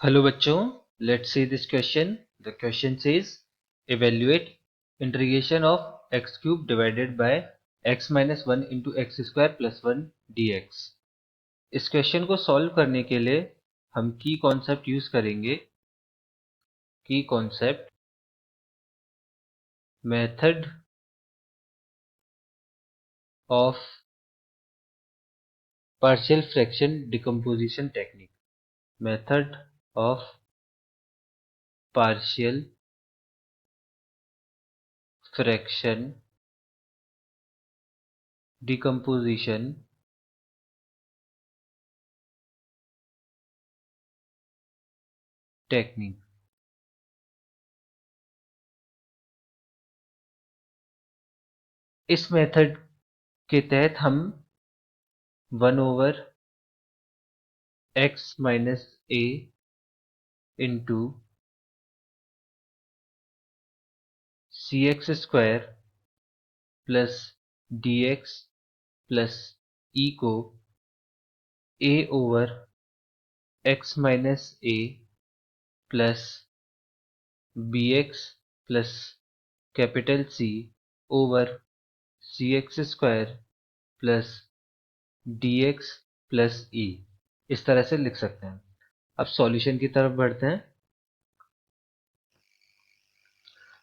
Hello bachcho, let's see this question. The question says evaluate integration of x cube divided by x minus 1 into x square plus 1 dx. इस question को solve करने के लिए हम की concept use करेंगे. की concept method of partial fraction decomposition technique. Method of partial fraction decomposition technique. इस मेथड के तहत हम 1 over x minus a into cx square plus dx plus e को a over x minus a plus bx plus capital C over cx square plus dx plus e इस तरह से लिख सकते हैं. अब सॉल्यूशन की तरफ बढ़ते हैं.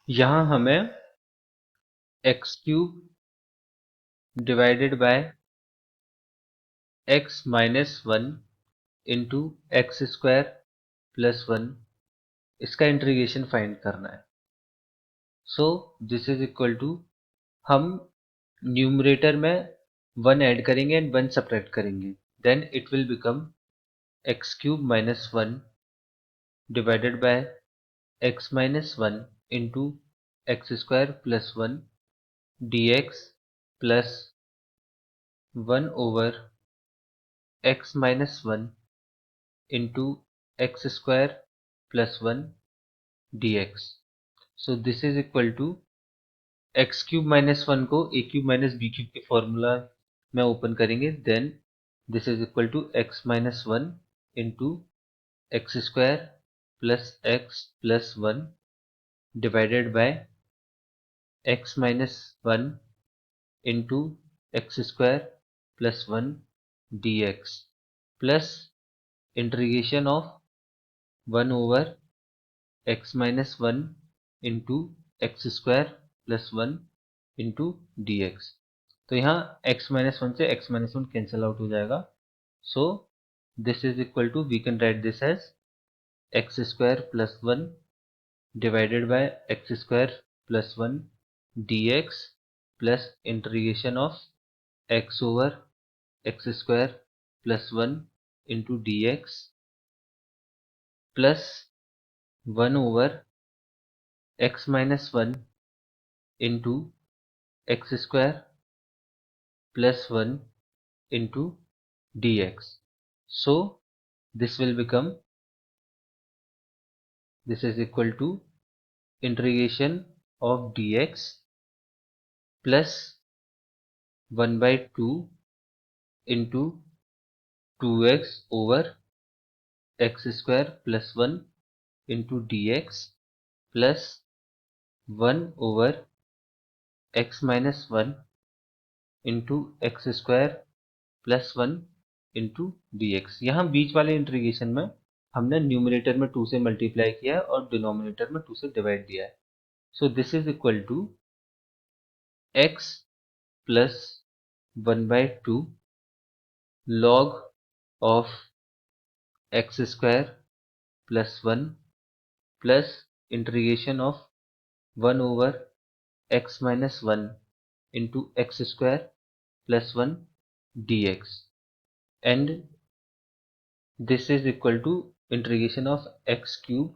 यहां हमें x cube divided by x minus 1 into x square plus 1 इसका इंटीग्रेशन फाइंड करना है. So this is equal to, हम न्यूमरेटर में 1 ऐड करेंगे एंड 1 सब्ट्रैक्ट करेंगे. Then it will become x cube minus 1 divided by x minus 1 into x square plus 1 dx plus 1 over x minus 1 into x square plus 1 dx. So this is equal to x cube minus 1 को a cube minus b cube के formula में open करेंगे. Then this is equal to x minus 1 into x square plus x plus 1 divided by x minus 1 into x square plus 1 dx plus integration of 1 over x minus 1 into x square plus 1 into dx. तो यहाँ x minus 1 से x minus 1 cancel out हो जाएगा. So this is equal to, we can write this as x square plus 1 divided by x square plus 1 dx plus integration of x over x square plus 1 into dx plus 1 over x minus 1 into x square plus 1 into dx. So this will become, this is equal to integration of dx plus 1 by 2 into 2x over x square plus 1 into dx plus 1 over x minus 1 into x square plus 1 into dx. यहाँ बीच वाले integration में हमने numerator में 2 से multiply किया है और denominator में 2 से डिवाइड दिया है. So this is equal to x plus 1 by 2 log of x square plus 1 plus integration of 1 over x minus 1 into x square plus 1 dx. And this is equal to integration of x cube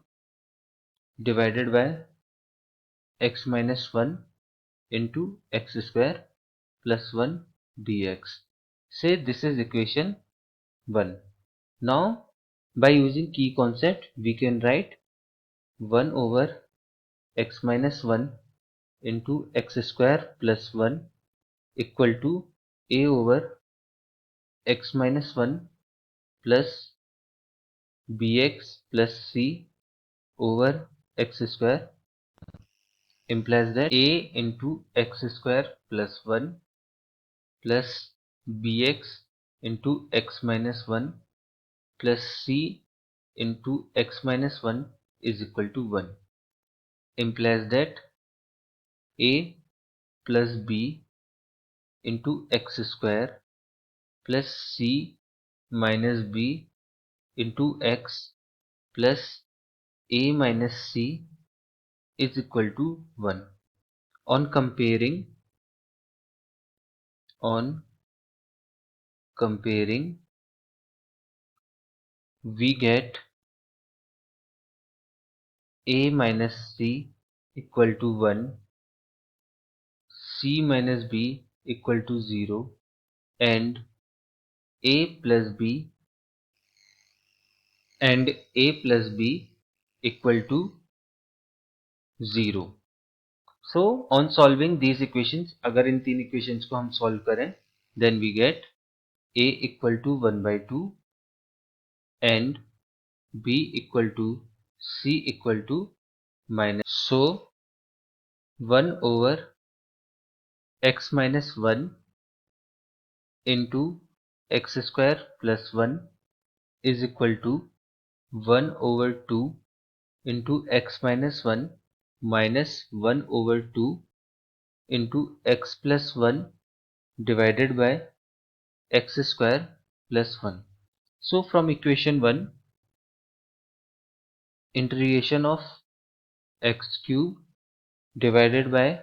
divided by x minus 1 into x square plus 1 dx. Say this is equation 1. Now by using key concept we can write 1 over x minus 1 into x square plus 1 equal to a over x minus 1 plus bx plus c over x square implies that a into x square plus 1 plus bx into x minus 1 plus c into x minus 1 is equal to 1 implies that a plus b into x square plus c minus b into x plus a minus c is equal to 1. On comparing we get a minus c equal to 1, c minus b equal to 0 and a plus b equal to 0. So on solving these equations, अगर इन तीन equations को हम solve करें, then we get a equal to 1 by 2 and b equal to c equal to minus. So 1 over x minus 1 into x square plus 1 is equal to 1 over 2 into x minus 1 minus 1 over 2 into x plus 1 divided by x square plus 1. So from equation 1, integration of x cube divided by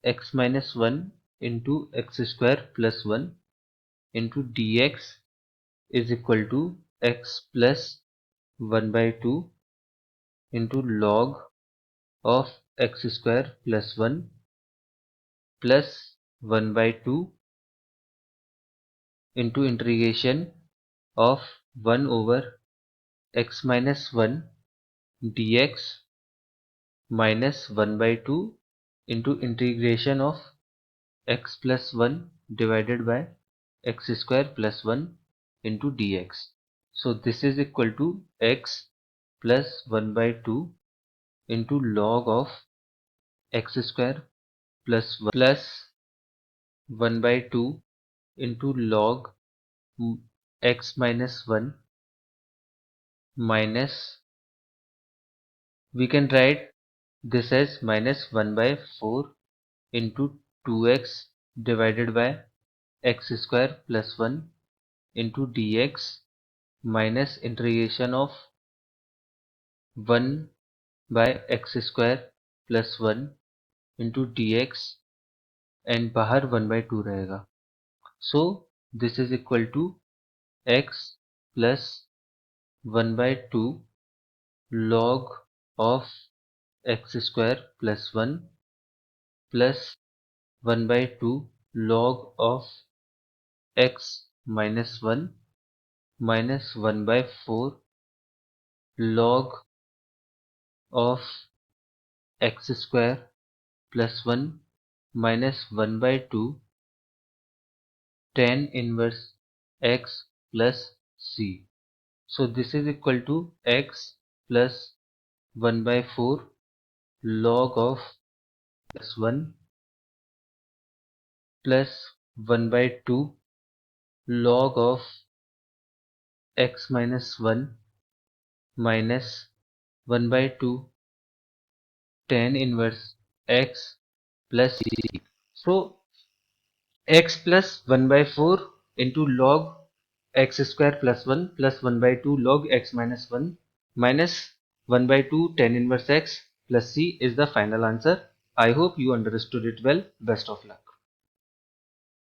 x minus 1 into x square plus 1 into dx is equal to x plus 1 by 2 into log of x square plus 1 plus 1 by 2 into integration of 1 over x minus 1 dx minus 1 by 2 into integration of x plus 1 divided by x square plus 1 into dx. So this is equal to x plus 1 by 2 into log of x square plus 1 by 2 into log x minus 1 minus, we can write this as minus 1 by 4 into 2x divided by x square plus 1 into dx minus integration of 1 by x square plus 1 into dx and बाहर 1 by 2 रहेगा. So this is equal to x plus 1 by 2 log of x square plus 1 plus 1 by 2 log of x minus 1 minus 1 by 4 log of x square plus 1 minus 1 by 2 tan inverse x plus c. So this is equal to x plus 1 by 4 log of plus 1 plus 1 by 2 log of x minus 1 minus 1 by 2 tan inverse x plus c. So x plus 1 by 4 into log x square plus 1 plus 1 by 2 log x minus 1 minus 1 by 2 tan inverse x plus c is the final answer. I hope you understood it well. Best of luck.